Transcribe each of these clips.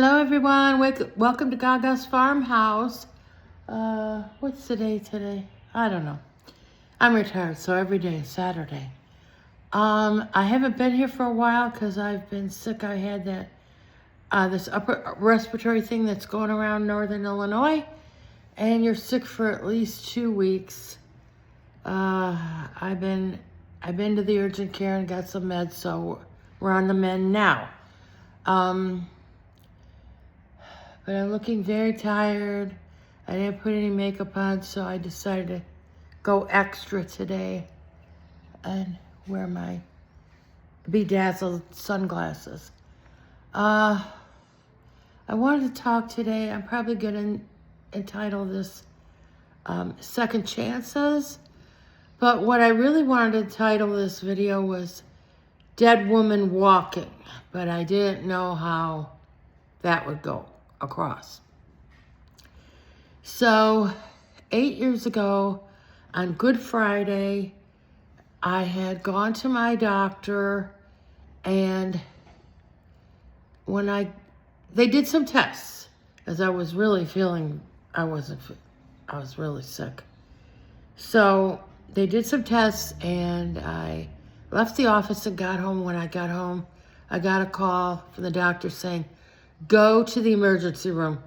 Hello everyone, welcome to Gaga's Farmhouse. What's the day today? I don't know. I'm retired, so every day is Saturday. I haven't been here for a while because I've been sick. I had this upper respiratory thing that's going around northern Illinois, and you're sick for at least 2 weeks. I've been to the urgent care and got some meds, so we're on the mend now. But I'm looking very tired. I didn't put any makeup on, so I decided to go extra today and wear my bedazzled sunglasses. I wanted to talk today. I'm probably going to entitle this Second Chances. But what I really wanted to title this video was Dead Woman Walking. But I didn't know how that would go across. So 8 years ago on Good Friday, I had gone to my doctor, and they did some tests, as I was really feeling, I was really sick. So they did some tests, and I left the office and got home. When I got home, I got a call from the doctor saying, "Go to the emergency room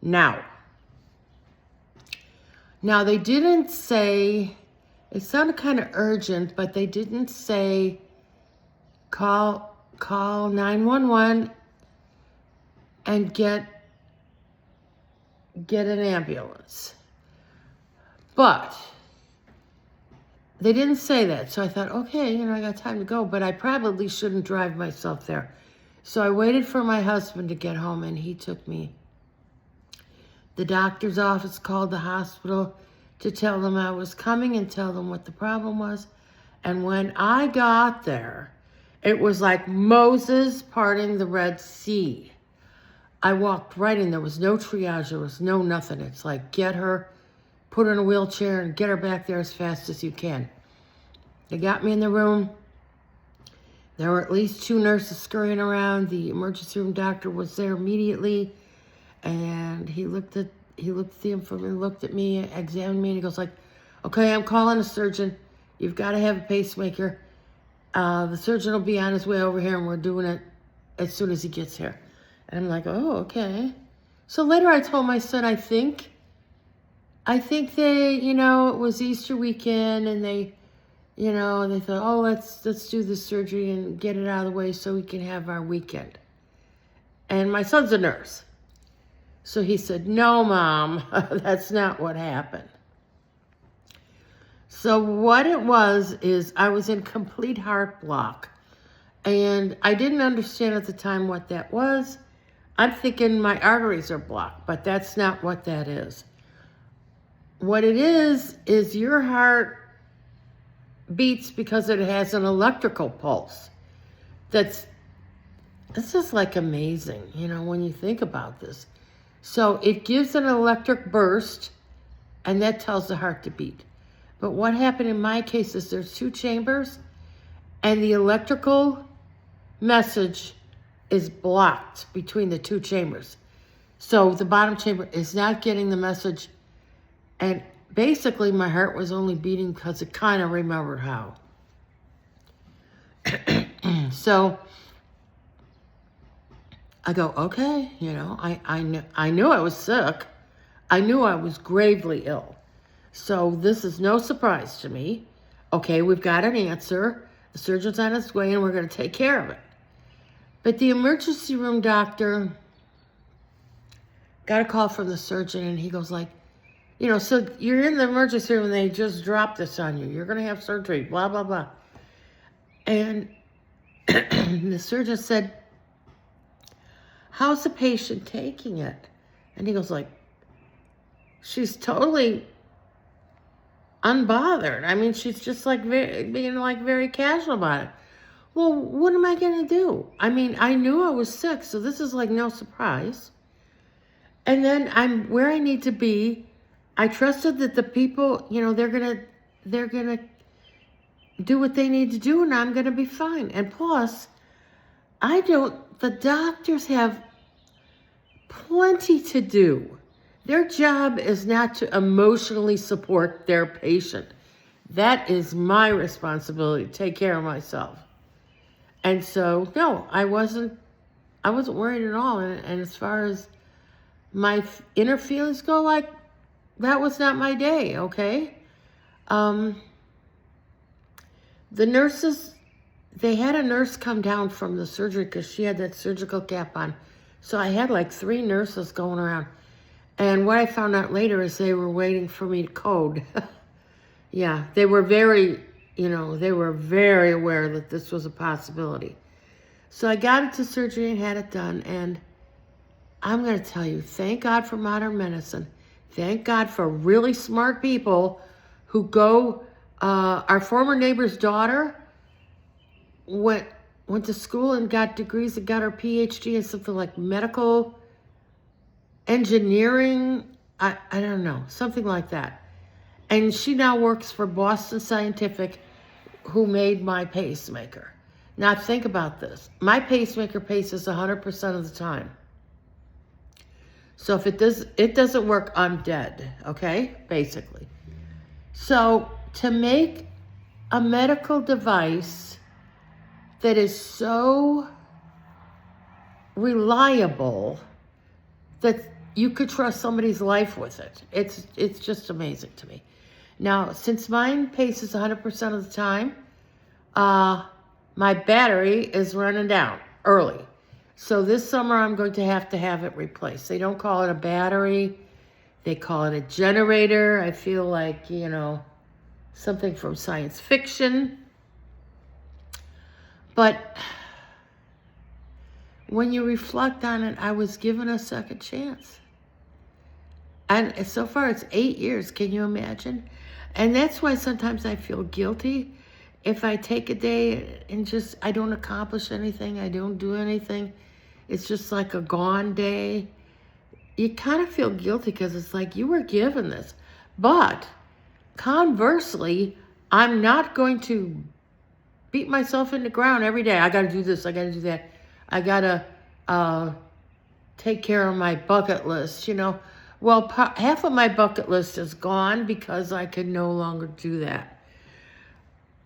now." Now, they didn't say, it sounded kind of urgent, but they didn't say call 911 and get an ambulance. But they didn't say that. So I thought, okay, I got time to go, but I probably shouldn't drive myself there. So I waited for my husband to get home, and he took me. The doctor's office called the hospital to tell them I was coming and tell them what the problem was. And when I got there, it was like Moses parting the Red Sea. I walked right in. There was no triage. There was no nothing. It's like, get her, put her in a wheelchair, and get her back there as fast as you can. They got me in the room. There were at least 2 nurses scurrying around. The emergency room doctor was there immediately, and he looked at the information, looked at me, examined me, and he goes like, "Okay, I'm calling a surgeon. You've got to have a pacemaker. The surgeon will be on his way over here, and we're doing it as soon as he gets here." And I'm like, "Oh, okay." So later I told my son, I think they, it was Easter weekend, and they thought, "Oh, let's do the surgery and get it out of the way so we can have our weekend." And my son's a nurse. So he said, "No, Mom, that's not what happened." So what it was is I was in complete heart block. And I didn't understand at the time what that was. I'm thinking my arteries are blocked, but that's not what that is. What it is your heart beats because it has an electrical pulse. This is like amazing, when you think about this. So it gives an electric burst, and that tells the heart to beat. But what happened in my case is there's 2 chambers, and the electrical message is blocked between the 2 chambers. So the bottom chamber is not getting the message, and basically my heart was only beating because it kind of remembered how. So I go, okay, I knew I was sick. I knew I was gravely ill. So this is no surprise to me. Okay, we've got an answer. The surgeon's on his way, and we're going to take care of it. But the emergency room doctor got a call from the surgeon, and he goes like, so you're in the emergency room, and they just dropped this on you. You're going to have surgery, blah, blah, blah. And the surgeon said, "How's the patient taking it?" And he goes like, "She's totally unbothered. I mean, she's just like being very casual about it." Well, what am I going to do? I mean, I knew I was sick, so this is like no surprise. And then I'm where I need to be. I trusted that the people, they're going to do what they need to do, and I'm going to be fine. And plus, the doctors have plenty to do. Their job is not to emotionally support their patient. That is my responsibility to take care of myself. And so, no, I wasn't worried at all. And as far as my inner feelings go, like, that was not my day, okay? The nurses, they had a nurse come down from the surgery because she had that surgical cap on. So I had like 3 nurses going around. And what I found out later is they were waiting for me to code. Yeah, they were very aware that this was a possibility. So I got into surgery and had it done. And I'm going to tell you, thank God for modern medicine. Thank God for really smart people who go. Our former neighbor's daughter went to school and got degrees and got her PhD in something like medical engineering. I don't know, something like that. And she now works for Boston Scientific, who made my pacemaker. Now think about this. My pacemaker paces 100% of the time. So if it doesn't work, I'm dead, okay? Basically. So to make a medical device that is so reliable that you could trust somebody's life with it, it's just amazing to me. Now, since mine paces 100% of the time, my battery is running down early. So this summer I'm going to have it replaced. They don't call it a battery. They call it a generator. I feel like, something from science fiction. But when you reflect on it, I was given a second chance. And so far it's 8 years. Can you imagine? And that's why sometimes I feel guilty if I take a day and I don't accomplish anything. I don't do anything. It's just like a gone day. You kind of feel guilty because it's like you were given this. But conversely, I'm not going to beat myself in the ground every day. I got to do this. I got to do that. I got to take care of my bucket list, Well, half of my bucket list is gone because I can no longer do that.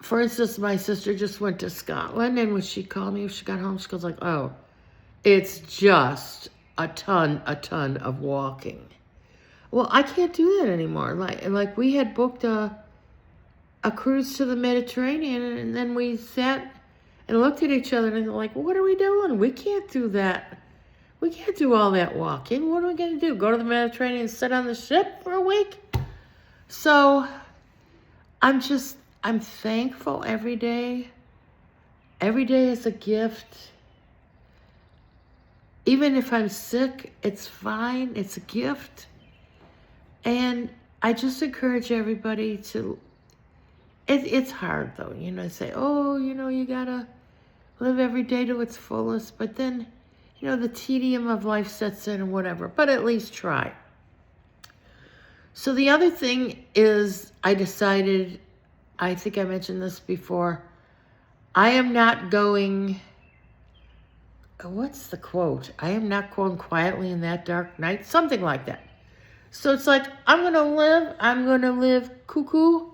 For instance, my sister just went to Scotland, and when she called me, when she got home, she goes like, oh, it's just a ton of walking. Well, I can't do that anymore. Like we had booked a cruise to the Mediterranean, and then we sat and looked at each other and like, what are we doing? We can't do that. We can't do all that walking. What are we going to do? Go to the Mediterranean and sit on the ship for a week? So I'm thankful every day. Every day is a gift. Even if I'm sick, it's fine. It's a gift. And I just encourage everybody to, it's hard though, say, oh, you gotta live every day to its fullest. But then, the tedium of life sets in and whatever, but at least try. So the other thing is I decided, I think I mentioned this before, I am not going, what's the quote? I am not going quietly in that dark night, something like that. So it's like, I'm going to live cuckoo.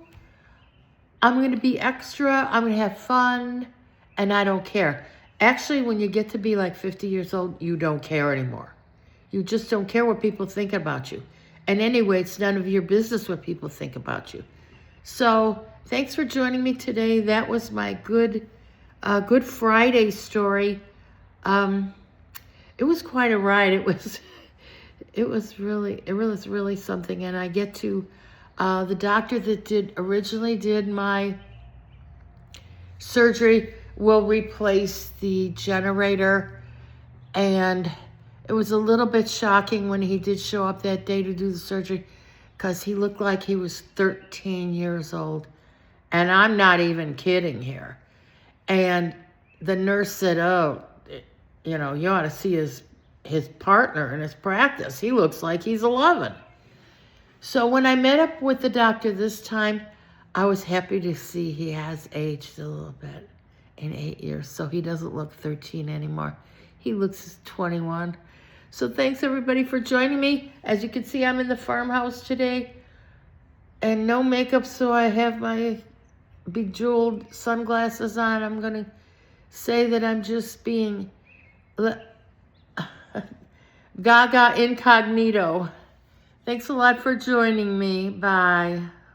I'm going to be extra. I'm going to have fun. And I don't care. Actually, when you get to be like 50 years old, you don't care anymore. You just don't care what people think about you. And anyway, it's none of your business what people think about you. So thanks for joining me today. That was my Good Friday story. It was quite a ride. It was really something. And I get to, the doctor that originally did my surgery will replace the generator. And it was a little bit shocking when he did show up that day to do the surgery because he looked like he was 13 years old. And I'm not even kidding here. And the nurse said, oh, you ought to see his partner in his practice. He looks like he's 11. So when I met up with the doctor this time, I was happy to see he has aged a little bit in 8 years. So he doesn't look 13 anymore. He looks 21. So thanks everybody for joining me. As you can see, I'm in the farmhouse today and no makeup, so I have my bejeweled sunglasses on. I'm going to say that I'm just being Gaga incognito. Thanks a lot for joining me. Bye.